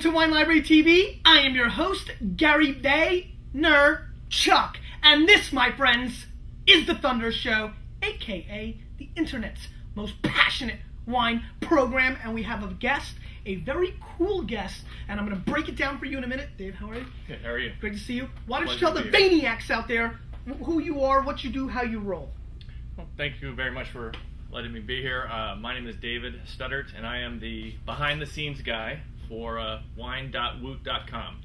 to Wine Library TV. I am your host, Gary Vaynerchuk. And this, my friends, is the Thunder Show, aka the internet's most passionate wine program. And we have a guest, a very cool guest, and I'm going to break it down for you in a minute. Dave, how are you? Good, how are you? Great to see you. Why don't you tell the Vaniacs out there who you are, what you do, how you roll? Well, thank you very much for letting me be here. My name is David Studdert, and I am the behind-the-scenes guy for wine.woot.com.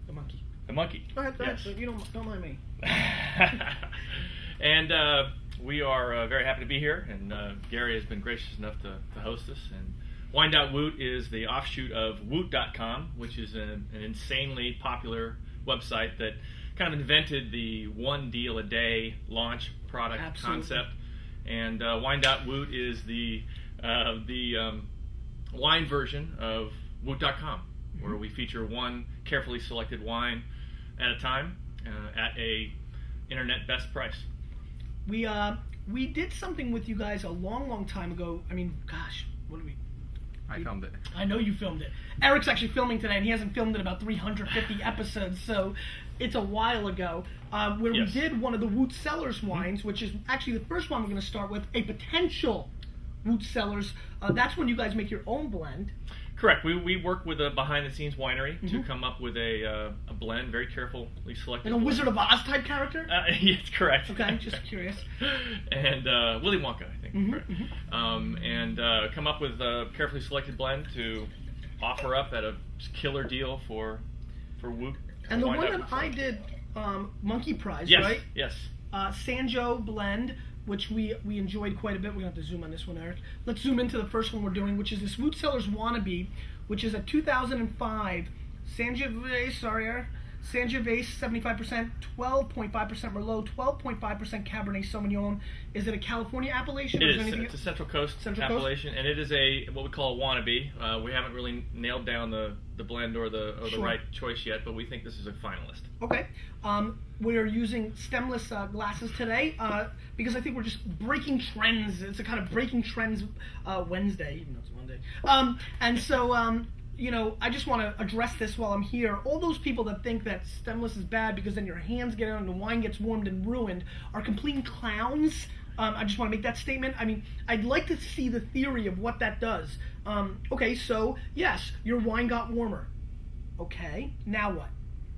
The monkey. The monkey. Go ahead, yes. You don't mind me. And we are very happy to be here, and Gary has been gracious enough to host us. And wine.woot is the offshoot of woot.com, which is an insanely popular website that kind of invented the one deal a day launch product concept. And wine.woot is the wine version of woot.com, where we feature one carefully selected wine at a time at a internet best price. We did something with you guys a long time ago. I mean, gosh, what did we? I filmed it. I know you filmed it. Eric's actually filming today, and he hasn't filmed it about 350 episodes, so it's a while ago. Where we did one of the Woot Sellers wines, which is actually the first one we're going to start with, a potential Woot Sellers. That's when you guys make your own blend. Correct. We work with a behind-the-scenes winery to come up with a blend, very carefully selected. Like a Wizard of Oz type character? Yes, correct. Okay, just curious. And Willy Wonka, I think. And come up with a carefully selected blend to offer up at a killer deal for Woot. And the one that I did, Monkey Prize, right? Yes. Sanjo blend, which we enjoyed quite a bit. We're going to have to zoom on this one, Eric. Let's zoom into the first one we're doing, which is this Woot Sellers Wannabe, which is a 2005 Sangiovese, 75%, 12.5% Merlot, 12.5% Cabernet Sauvignon. Is it a California appellation? It is. It's a Central Coast appellation, Coast? And it is what we call a wannabe. We haven't really nailed down the blend or the right choice yet, but we think this is a finalist. Okay. We're using stemless glasses today because I think we're just breaking trends. It's a kind of breaking trends Wednesday, even though it's Monday. And so, I just want to address this while I'm here. All those people that think that stemless is bad because then your hands get on and the wine gets warmed and ruined are complete clowns. I just want to make that statement. I mean, I'd like to see the theory of what that does. Okay, so, yes, your wine got warmer. Okay, now what?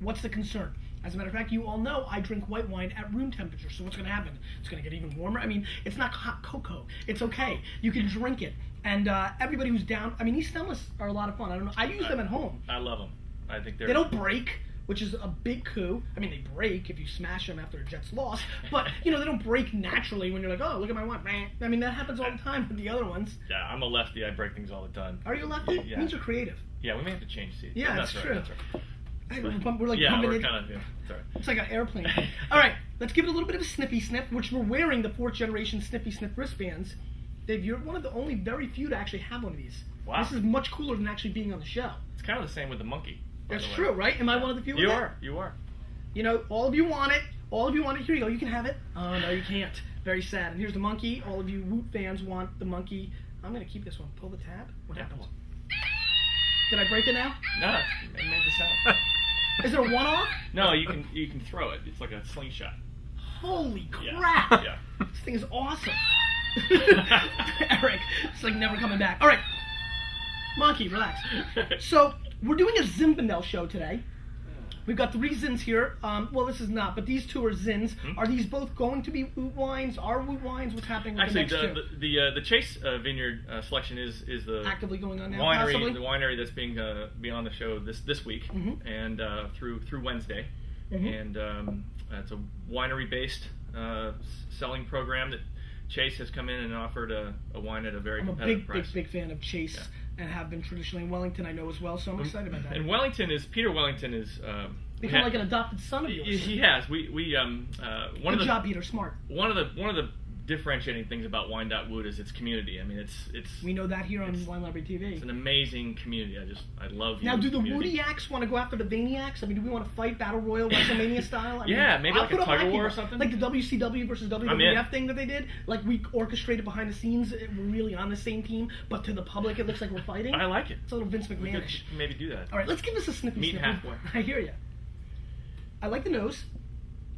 What's the concern? As a matter of fact, you all know I drink white wine at room temperature, so what's going to happen? It's going to get even warmer. I mean, it's not hot cocoa. It's okay. You can drink it. And everybody who's down, I mean, these stemless are a lot of fun. I don't know. I use them at home. I love them. I think they don't break, which is a big coup. I mean, they break if you smash them after a Jets loss, but, they don't break naturally when you're like, oh, look at my wine. I mean, that happens all the time with the other ones. Yeah, I'm a lefty. I break things all the time. Are you a lefty? Yeah. It means you're creative. Yeah, we may have to change seats. Yeah, that's true. That's right. We're like pumping it. Sorry. It's like an airplane. All right, let's give it a little bit of a snippy sniff, which we're wearing the 4th generation snippy sniff wristbands. Dave, you're one of the only very few to actually have one of these. Wow. This is much cooler than actually being on the show. It's kind of the same with the monkey. That's true, right? Am I one of the few? You are. You are. All of you want it. All of you want it. Here you go. You can have it. Oh, no, you can't. Very sad. And here's the monkey. All of you Woot fans want the monkey. I'm going to keep this one. Pull the tab. What happens? Did I break it now? No, it made the sound. Is it a one-off? No, you can throw it. It's like a slingshot. Holy crap! Yeah. This thing is awesome. Eric, it's like never coming back. All right, monkey, relax. So we're doing a Zinfandel show today. We've got 3 Zins here. Well, this is not, but these 2 are Zins. Are these both going to be Woot wines? Are Woot wines? What's happening with the next 2? The Chase Vineyard selection is the actively going on now. Winery, possibly? the winery that's being on the show this week and through Wednesday, and it's a winery based selling program that Chase has come in and offered a wine at a very competitive price. I'm a big fan of Chase. Yeah. And have been traditionally in Wellington, I know as well, so I'm excited about that. And Peter Wellington is become like an adopted son of yours. He has. Good job, Peter. Smart. One of the differentiating things about wine.woot is its community. I mean, it's we know that here on Wine Library TV. It's an amazing community. I love you. Now, do the Woodiacs want to go after the Vaniacs? I mean, do we want to fight Battle Royal WrestleMania style? I yeah, mean, maybe like a tug of war or something. Like the WCW versus WWF thing that they did. Like we orchestrated behind the scenes. We're really on the same team, but to the public, it looks like we're fighting. I like it. It's a little Vince McMahonish. Maybe do that. All right, let's give this a snippy. Meet halfway. I hear you. I like the nose.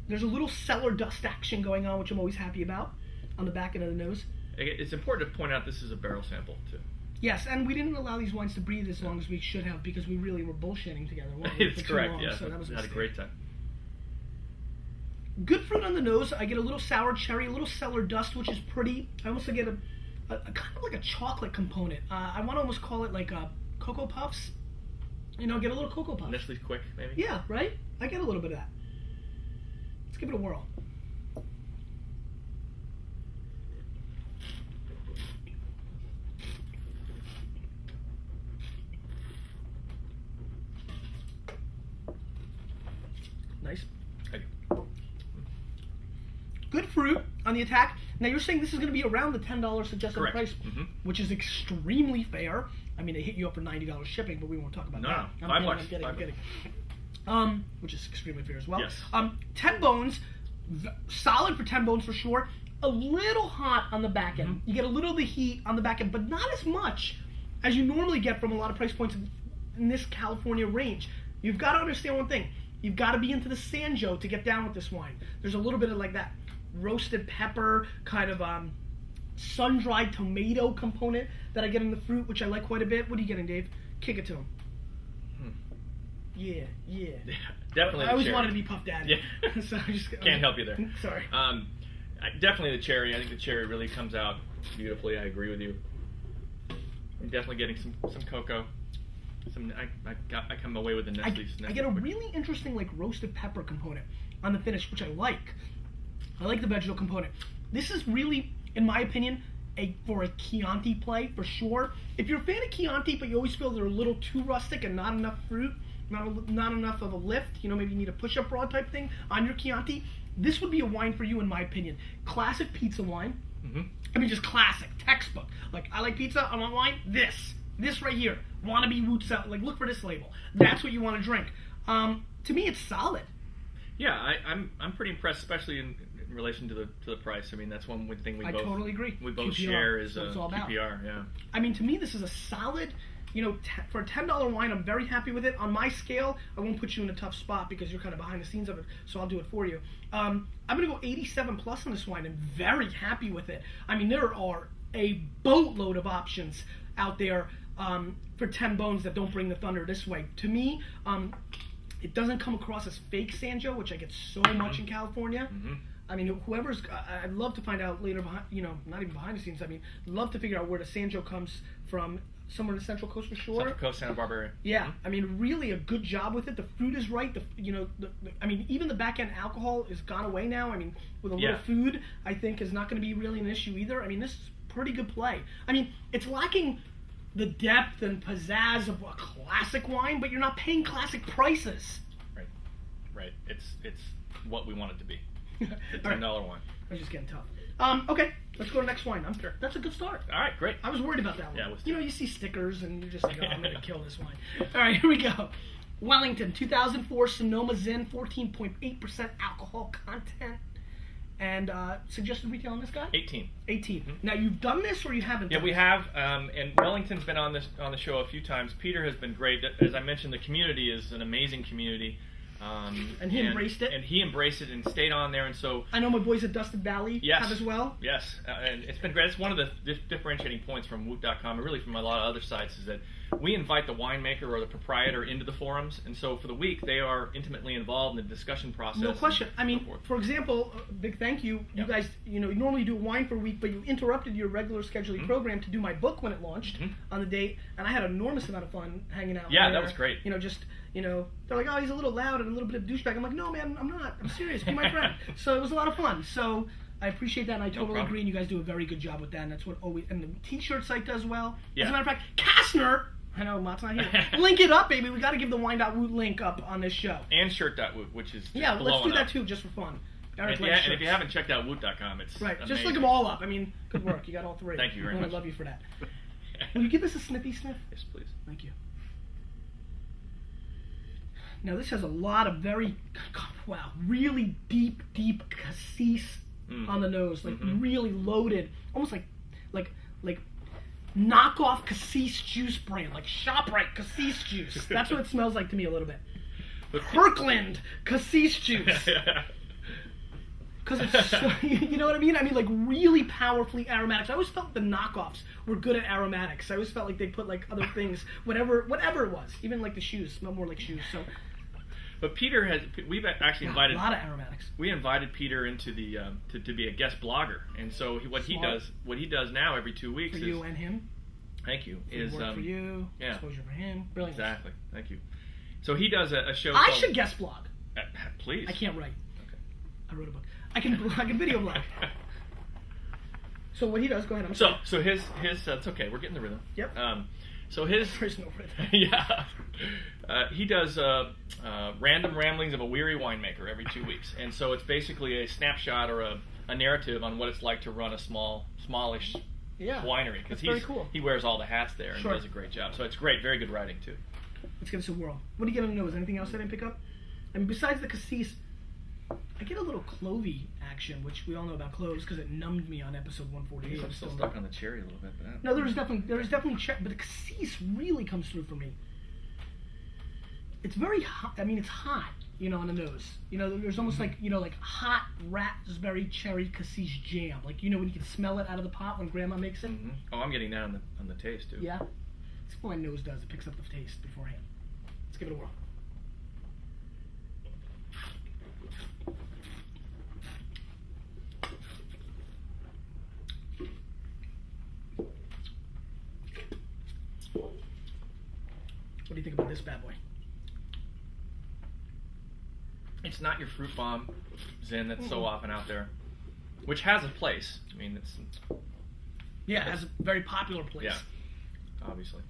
There's a little cellar dust action going on, which I'm always happy about, on the back end of the nose. It's important to point out this is a barrel sample, too. Yes, and we didn't allow these wines to breathe as long as we should have because we really were bullshitting together. It's correct, long, yeah. So that was had a great time. Good fruit on the nose. I get a little sour cherry, a little cellar dust, which is pretty. I also get a kind of like a chocolate component. I want to almost call it like a Cocoa Puffs. You know, get a little Cocoa Puffs. Nestle's Quick, maybe? Yeah, right? I get a little bit of that. Let's give it a whirl. Nice. Good fruit on the attack. Now you're saying this is going to be around the $10 suggested Correct. price, Mm-hmm. which is extremely fair. I mean, they hit you up for $90 shipping, but we won't talk about that. No, I'm kidding. Which is extremely fair as well. Yes. 10 bones, solid for 10 bones for sure. A little hot on the back end. Mm-hmm. You get a little of the heat on the back end, but not as much as you normally get from a lot of price points in this California range. You've got to understand one thing. You've got to be into the Sanjo to get down with this wine. There's a little bit of like that roasted pepper, kind of sun-dried tomato component that I get in the fruit, which I like quite a bit. What are you getting, Dave? Kick it to him. Yeah. Definitely. I always wanted to be Puff Daddy. Yeah. So I just can't help you there. Sorry. Definitely the cherry. I think the cherry really comes out beautifully. I agree with you. I'm definitely getting some cocoa. I come away with the Nestle's. I get a really interesting like roasted pepper component on the finish, which I like. I like the vegetal component. This is really, in my opinion, for a Chianti play for sure. If you're a fan of Chianti, but you always feel they're a little too rustic and not enough fruit, not enough of a lift, you know, maybe you need a push-up broad type thing on your Chianti, this would be a wine for you, in my opinion. Classic pizza wine. Mm-hmm. I mean, just classic, textbook. Like, I like pizza, I want wine, this right here. Wanna be Woot Sellers. Like, look for this label. That's what you want to drink. To me, it's solid. Yeah, I'm pretty impressed, especially in relation to the price. I mean, that's one thing I totally agree. We both QPR, share is that's what it's all about. QPR. Yeah. I mean, to me, this is a solid. You know, for a $10 wine, I'm very happy with it. On my scale, I won't put you in a tough spot because you're kind of behind the scenes of it, so I'll do it for you. I'm going to go 87 plus on this wine. I'm very happy with it. I mean, there are a boatload of options out there for 10 bones that don't bring the thunder this way. To me, it doesn't come across as fake Sanjo, which I get so much in California. Mm-hmm. I mean, whoever's, I'd love to find out later, you know, not even behind the scenes, I mean, love to figure out where the Sanjo comes from, somewhere in the Central Coast for sure. Central Coast, Santa Barbara area. Yeah, Mm-hmm. I mean, really a good job with it. The fruit is right. I mean, even the back end alcohol is gone away now. I mean, with a little food, I think is not going to be really an issue either. I mean, this is pretty good play. I mean, it's lacking the depth and pizzazz of a classic wine, but you're not paying classic prices. Right. It's what we want it to be. The Right. $10 wine. I'm just getting tough. Okay, let's go to the next wine. I'm sure that's a good start. All right, great. I was worried about that one. Yeah, you know, you see stickers and you're just like, oh, I'm going to kill this wine. All right, here we go. Wellington, 2004 Sonoma Zin, 14.8% alcohol content. And suggested retail on this guy? 18. 18. Now, you've done this or you haven't Yeah, done we this? have, and Wellington's been on the show a few times. Peter has been great. As I mentioned, the community is an amazing community. And he embraced it? And he embraced it and stayed on there, and so... I know my boys at Dustin Valley have as well. Yes, and it's been great. It's one of the differentiating points from Woot.com, and really from a lot of other sites, is that we invite the winemaker or the proprietor into the forums, and so for the week, they are intimately involved in the discussion process. No question. I mean, forth. for example, big thank you. You Yep. guys, you know, you normally do wine for a week, but you interrupted your regular scheduling program to do my book when it launched on the date, and I had an enormous amount of fun hanging out. Yeah, there. that was great. You know, just, you know, they're like, oh, he's a little loud and a little bit of a douchebag. I'm like, no, man, I'm not. I'm serious. Be my friend. So it was a lot of fun. So I appreciate that, and I totally problem. agree, and you guys do a very good job with that, and that's what always, and the t-shirt site does well. Yeah. As a matter of fact, Kastner, I know Matt's not here. Link it up, baby. We got to give the wine.woot link up on this show. And shirt.woot, which is Yeah, blowing let's do that up. too, just for fun. Eric And if you haven't checked out Woot.com, it's right. amazing. Just look them all up. I mean, good work. You got all three. Thank you very much. I love you for that. Will you give this a sniffy sniff? Yes, please. Thank you. Now this has a lot of really deep cassis on the nose, like really loaded, almost like knockoff cassis juice brand, like ShopRite cassis juice. That's what it smells like to me a little bit. Kirkland cassis juice. Because it's, you know what I mean? I mean, like really powerfully aromatics. I always felt the knockoffs were good at aromatics. I always felt like they put like other things, whatever it was. Even like the shoes smell more like shoes. So. But Peter we've actually invited a lot of aromatics. We invited Peter into the to be a guest blogger, and so what he does now every 2 weeks for you and him. Thank you. Work for you, yeah, exposure for him. Brilliant. Exactly. Thank you. So he does a show. I should guest blog. Please. I can't write. Okay. I wrote a book. I can video blog. So what he does? Go ahead. So his it's okay. We're getting the rhythm. Yep. So his there's no rhythm. Yeah. He does random ramblings of a weary winemaker every 2 weeks, and so it's basically a snapshot or a narrative on what it's like to run a smallish winery, because very cool. He wears all the hats there and does a great job. So it's great, very good writing too. Let's give us a whirl. What do you get on the nose? Anything else I didn't pick up? I mean, besides the cassis, I get a little clovey action, which we all know about cloves because it numbed me on episode 148. I'm still stuck on the cherry a little bit. But no, there's definitely but the cassis really comes through for me. It's very hot. I mean, it's hot, you know, on the nose. You know, there's almost like, you know, like hot raspberry cherry cassis jam. Like, you know, when you can smell it out of the pot when Grandma makes it. Mm-hmm. Oh, I'm getting that on the taste too. Yeah, that's what my nose does. It picks up the taste beforehand. Let's give it a whirl. What do you think about this bad boy? It's not your fruit bomb Zin that's so often out there, which has a place. I mean, it has a very popular place. Yeah, obviously.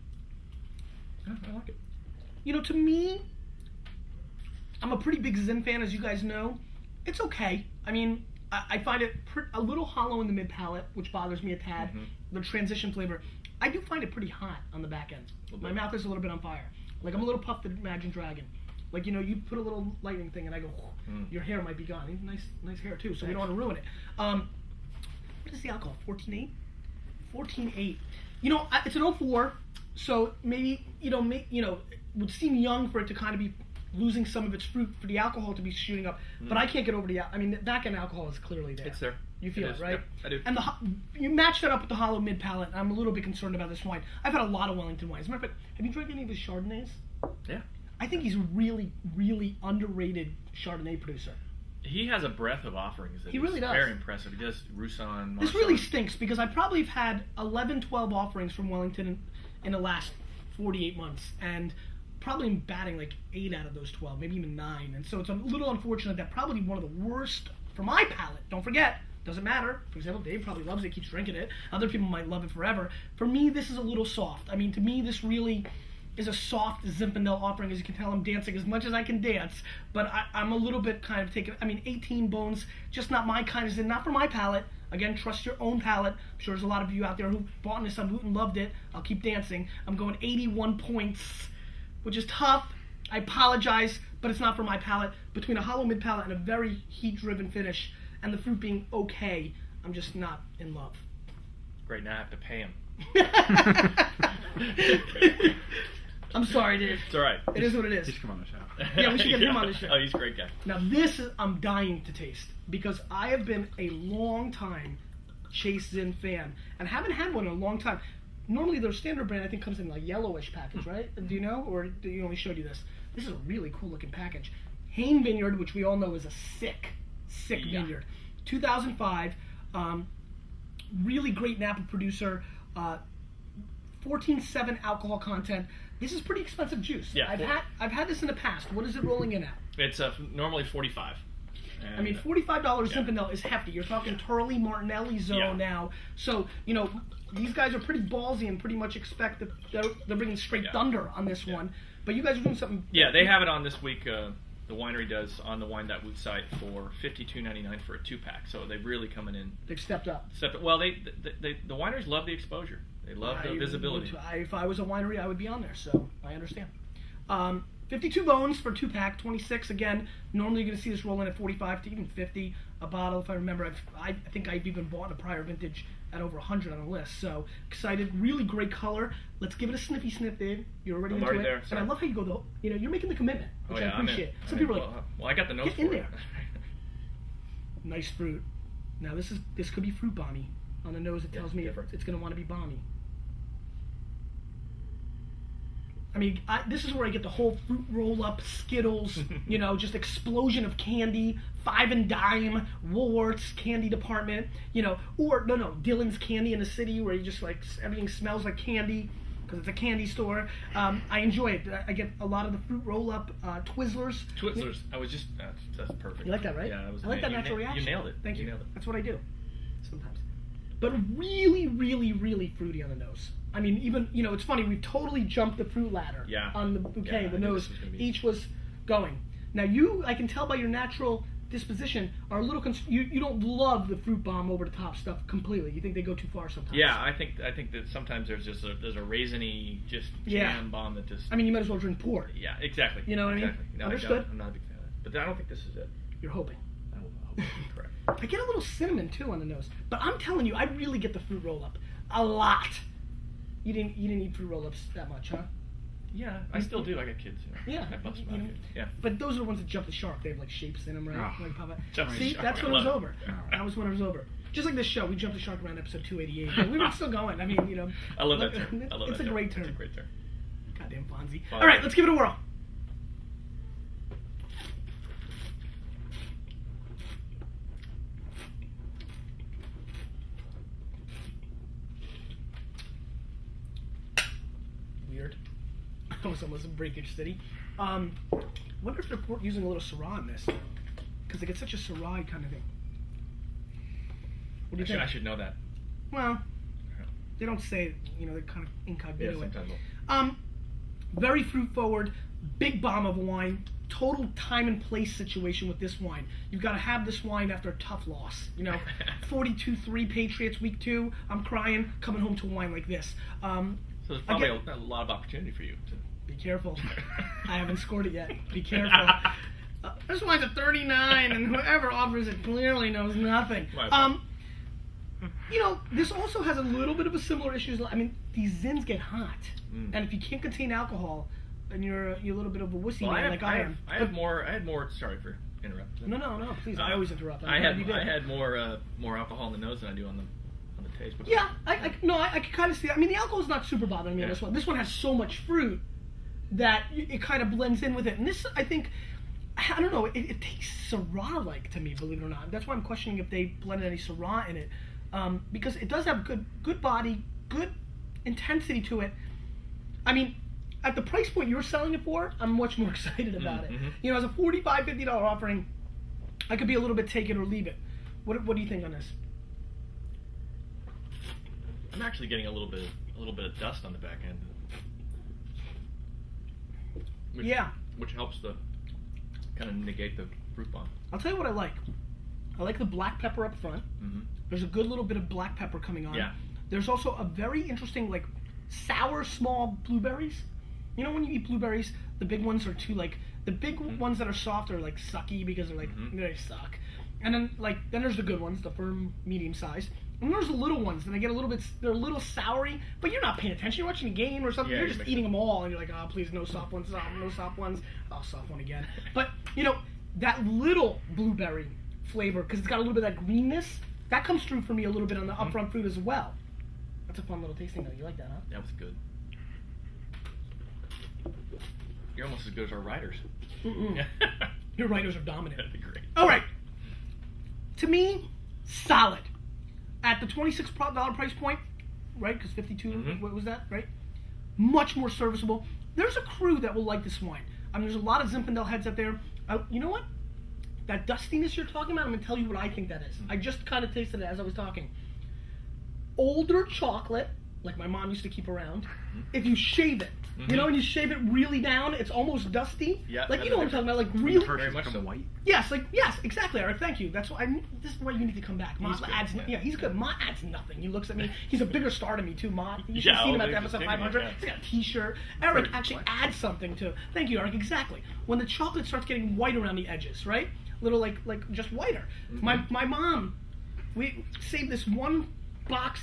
Yeah, I like it. You know, to me, I'm a pretty big Zin fan, as you guys know. It's okay. I mean, I find it a little hollow in the mid palate, which bothers me a tad. The transition flavor. I do find it pretty hot on the back end. My mouth is a little bit on fire. Like, I'm a little puffed at Imagine Dragon. Like, you know, you put a little lightning thing and I go, your hair might be gone. Nice hair too, so we don't want to ruin it. What is the alcohol? 14.8? 14.8. You know, it's an 04, so maybe, you know, it would seem young for it to kind of be losing some of its fruit, for the alcohol to be shooting up. But I can't get over I mean, the back end alcohol is clearly there. It's there. You feel it, right? Yep, I do. And you match that up with the hollow mid palate. I'm a little bit concerned about this wine. I've had a lot of Wellington wines. As a matter of fact, have you drank any of his Chardonnays? Yeah. I think he's a really, really underrated Chardonnay producer. He has a breadth of offerings that he really does. Very impressive. He does Roussanne, Marsanne. This really stinks because I probably have had 11, 12 offerings from Wellington in the last 48 months, and probably batting like 8 out of those 12, maybe even 9. And so it's a little unfortunate that probably one of the worst for my palate. Don't forget, doesn't matter. For example, Dave probably loves it, keeps drinking it. Other people might love it forever. For me, this is a little soft. I mean, to me, this really is a soft Zinfandel offering. As you can tell, I'm dancing as much as I can dance, but I'm a little bit kind of taken. I mean, 18 bones, just not my kind of Zin, not for my palate. Again, trust your own palate. I'm sure there's a lot of you out there who bought this on Woot and loved it. I'll keep dancing. I'm going 81 points, which is tough. I apologize, but it's not for my palate. Between a hollow mid palate and a very heat-driven finish, and the fruit being okay, I'm just not in love. Great, now I have to pay him. I'm sorry, dude. It's all right. It is what it is. He should come on the show. Yeah, we should get him on the show. Oh, he's a great guy. Now this I'm dying to taste, because I have been a long time Chase Zin fan and haven't had one in a long time. Normally their standard brand I think comes in like yellowish package, right? Do you know, or do you only showed you this? This is a really cool looking package. Hain Vineyard, which we all know is a sick vineyard. 2005, really great Napa producer. 14.7 alcohol content. This is pretty expensive juice. Yeah, I've had this in the past. What is it rolling in at? It's normally 45. I mean, $45 Zinfandel is hefty. You're talking Turley Martinelli zone now. So, you know, these guys are pretty ballsy and pretty much expect that they're bringing straight thunder on this one. But you guys are doing something. Yeah, they have it on this week. the winery does on the wine.woot site for $52.99 for a 2-pack. So they're really coming in. They've stepped up. Well, the wineries love the exposure. They love the visibility. If I was a winery, I would be on there, so I understand. 52 bones for 2-pack, 26 again. Normally you're going to see this roll in at 45 to even 50 a bottle. If I remember, I think I've even bought a prior vintage at over 100 on the list. So excited, really great color. Let's give it a sniffy sniff, Dave. You're already into it. There, and I love how you go, you're making the commitment, which I appreciate. Some people are like, well, I got the nose get for in it. there. Nice fruit. Now this could be fruit bomby. On the nose, it tells me it's going to want to be bomby. I mean, this is where I get the whole fruit roll-up, Skittles, just explosion of candy, 5 and dime, Woolworths candy department, or Dylan's Candy in the City, where you just like everything smells like candy because it's a candy store. I enjoy it. I get a lot of the fruit roll-up, Twizzlers. Twizzlers. I was just that's perfect. You like that, right? Yeah, I like that natural reaction. You nailed it. Thank you. Nailed it. That's what I do sometimes. But really, really, really fruity on the nose. I mean, even, it's funny, we totally jumped the fruit ladder on the bouquet, the nose. Each was going. Now, I can tell by your natural disposition, are a little, you don't love the fruit bomb over the top stuff completely. You think they go too far sometimes. Yeah, I think that sometimes there's a raisiny, just jam bomb that just... I mean, you might as well drink port. Yeah, exactly. You know what I mean? No, Understood? I'm not a big fan of it. But I don't think this is it. You're hoping. I hope correct. I get a little cinnamon, too, on the nose. But I'm telling you, I really get the fruit roll-up. A lot. You didn't eat fruit roll-ups that much, huh? Yeah, I still do. I got kids. Yeah. I bust them out. Yeah. But those are the ones that jump the shark. They have like shapes in them, right? Oh. Like pop out. Jump the See, shark. that's when it was over. That was when it was over. Just like this show, we jumped the shark around episode 288. But we were still going. I mean, I love that term. It's a great term. It's a great term. Goddamn Fonzie. All right, let's give it a whirl. Weird. That was almost a Breakage City. Wonder if they're using a little Syrah in this, because they get such a Syrah kind of thing. What do you think? I should know that. Well, they don't say, they're kind of incognito. Yeah, sometimes. Very fruit forward, big bomb of a wine. Total time and place situation with this wine. You've got to have this wine after a tough loss. 42-3 Patriots week 2. I'm crying coming home to a wine like this. So there's probably a lot of opportunity for you to... Be careful. I haven't scored it yet. Be careful. This wine's a 39, and whoever offers it clearly knows nothing. This also has a little bit of a similar issue. I mean, these Zins get hot, and if you can't contain alcohol, then you're a little bit of a wussy man like I am. I had more. Sorry for interrupting. No, please. I always interrupt. I had more alcohol in the nose than I do on the taste. Yeah, I can kind of see that. I mean, the alcohol is not super bothering me on this one. This one has so much fruit that it kind of blends in with it. And this, I think, I don't know, it tastes Syrah-like to me, believe it or not. That's why I'm questioning if they blended any Syrah in it. Because it does have good body, good intensity to it. I mean, at the price point you're selling it for, I'm much more excited about it. As a $45, $50 offering, I could be a little bit take it or leave it. What do you think on this? I'm actually getting a little bit of dust on the back end. Which helps to kind of negate the fruit bomb. I'll tell you what I like. I like the black pepper up front. There's a good little bit of black pepper coming on. Yeah. There's also a very interesting, like, sour small blueberries. When you eat blueberries, the big ones are too, like, the big ones that are soft are, like, sucky because they're, like, they suck. And then, then there's the good ones, the firm, medium size. And there's the little ones, and they're a little soury, but you're not paying attention. You're watching a game or something. You're just eating them all, and you're like, oh, please, no soft ones, no soft ones. Oh, soft one again. But, that little blueberry flavor, because it's got a little bit of that greenness, that comes through for me a little bit on the upfront fruit as well. That's a fun little tasting, though. You like that, huh? That was good. You're almost as good as our writers. Your writers are dominant. That'd be great. All right. To me, solid. At the $26 price point, right? Because 52, what was that, right? Much more serviceable. There's a crew that will like this wine. I mean, there's a lot of Zinfandel heads out there. You know what? That dustiness you're talking about, I'm going to tell you what I think that is. I just kind of tasted it as I was talking. Older chocolate, like my mom used to keep around, if you shave it, you know, when you shave it really down, it's almost dusty. Yeah. Like, you know what I'm talking about, like really. Very much so. white. Yes, exactly, Eric. Thank you. That's why this is why you need to come back. Ma adds, he's good. Ma adds nothing. He looks at me. He's a bigger star to me too. Ma, you should have seen him at the episode 500. Yeah. He's got a T-shirt. Eric actually adds something to. Thank you, Eric. Exactly. When the chocolate starts getting white around the edges, right? Little like just whiter. My mom, we saved this one box.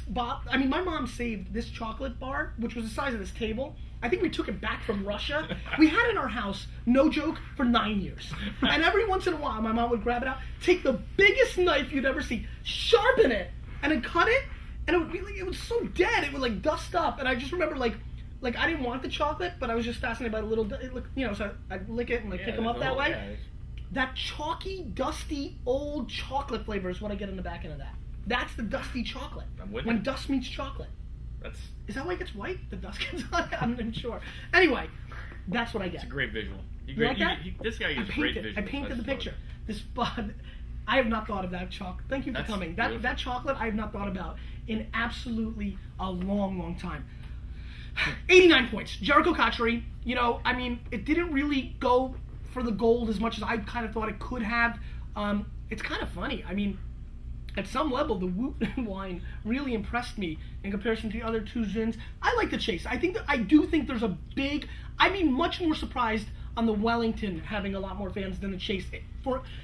I mean, my mom saved this chocolate bar, which was the size of this table. I think we took it back from Russia. We had it in our house, no joke, for 9 years. And every once in a while, my mom would grab it out, take the biggest knife you'd ever see, sharpen it, and then cut it, and it would be like, it was so dead, it would like dust up. And I just remember like I didn't want the chocolate, but I was just fascinated by the little, you know, so I'd lick it and like pick them up that way. Yeah. That chalky, dusty, old chocolate flavor is what I get in the back end of that. That's the dusty chocolate. I'm with when you. dust meets chocolate. Is that why it gets white? The dust gets on it? I'm not sure. Anyway, that's what I get. It's a great visual. You like that? This guy uses great visuals. I painted the picture. This bud, I have not thought of that chocolate. Thank you for coming. That chocolate I have not thought about in absolutely a long, long time. 89 points. Jericho Cotchery. You know, I mean, it didn't really go for the gold as much as I kind of thought it could have. It's kind of funny. I mean, at some level, the Woot wine really impressed me in comparison to the other two Zins. I like the Chase. I do think there's a big. I'd be much more surprised on the Wellington having a lot more fans than the Chase.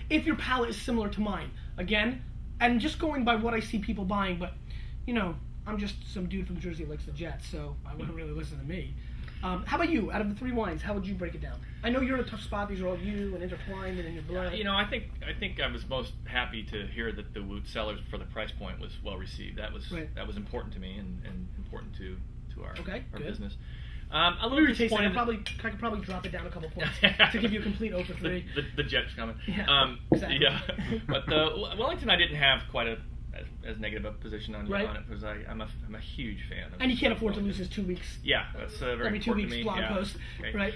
If your palate is similar to mine, again, and just going by what I see people buying. But you know, I'm just some dude from Jersey who likes the Jets, so I wouldn't really listen to me. How about you? Out of the three wines, how would you break it down? I know you're in a tough spot. These are all you and intertwined and in your blood. You know, I think I was most happy to hear that the Woot Sellers for the price point was well received. That was important to me and important to our business. A little disappointed. I could probably drop it down a couple points to give you a complete 0 for 3. The Jets coming. Yeah, exactly. Yeah, but Wellington I didn't have quite as negative a position on it because I'm a huge fan of. And he can't afford to lose his 2 weeks. Yeah, that's very every 2 important weeks to me. blog post, okay. right?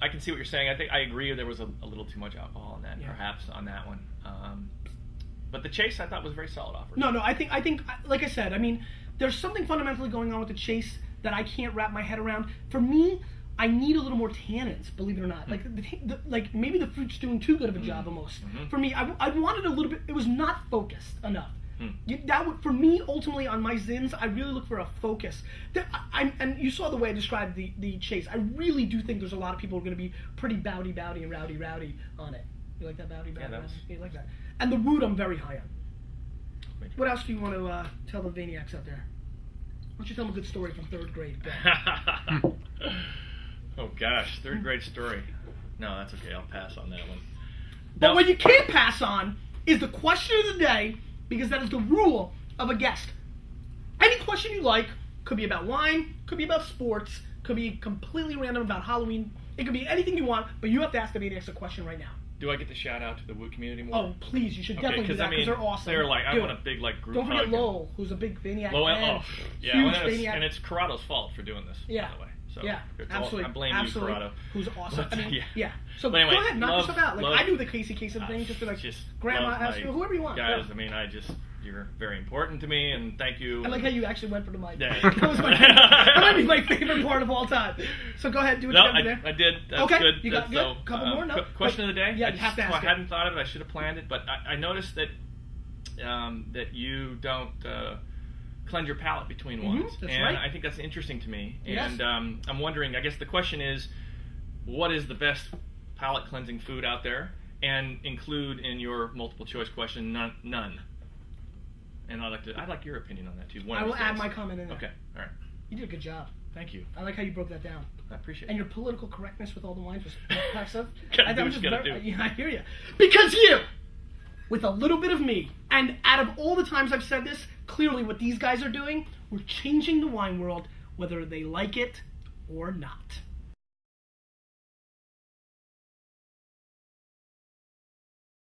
I can see what you're saying. I think I agree there was a little too much alcohol in that, perhaps on that one. But the Chase I thought was a very solid offer. No, I think like I said, I mean, there's something fundamentally going on with the Chase that I can't wrap my head around. For me, I need a little more tannins, believe it or not. Like maybe the fruit's doing too good of a job almost. For me, I wanted a little bit. It was not focused enough. For me, ultimately on my Zins, I really look for a focus. And you saw the way I described the Chase. I really do think there's a lot of people who are going to be pretty bowdy and rowdy on it. You like that bowdy? Yeah, you like that. And the Woot I'm very high on. What else do you want to tell the Vaniacs out there? Why don't you tell them a good story from 3rd grade? Oh gosh, 3rd grade story. No, that's okay. I'll pass on that one. But what you can't pass on is the question of the day, because that is the rule of a guest. Any question you like, could be about wine, could be about sports, could be completely random about Halloween. It could be anything you want, but you have to ask the Vaniacs a question right now. Do I get to shout out to the Woot community more? Oh, please, you should definitely do that, because they're awesome. They're like, I want a big group Don't forget hug. Lowell, who's a big Vaniac fan. Huge Vaniac. And it's Corrado's fault for doing this, by the way. So absolutely. I blame you, Corrado. Who's awesome. But, So anyway, go ahead, knock yourself out. Like I do the Casey Kasem thing, just to like grandma, ask you, whoever you want. Guys, I mean, you're very important to me, and thank you. I like how you actually went for the mic. Yeah. That might be my favorite part of all time. So go ahead, do what you got to do. I did. That's okay, good. You got good. A couple more? No. Question of the day? Yeah, you have to ask I hadn't thought of it. I should have planned it, but I noticed that that you don't cleanse your palate between wines. That's and right. I think that's interesting to me. Yes. And I'm wondering, I guess the question is, what is the best palate cleansing food out there? And include in your multiple choice question none. And I'd like your opinion on that too. I will add my comment in there. Okay, all right. You did a good job. Thank you. I like how you broke that down. I appreciate it. And your political correctness with all the wines was impressive. I hear you. Because you, with a little bit of me, and out of all the times I've said this, clearly what these guys are doing, we're changing the wine world, whether they like it or not.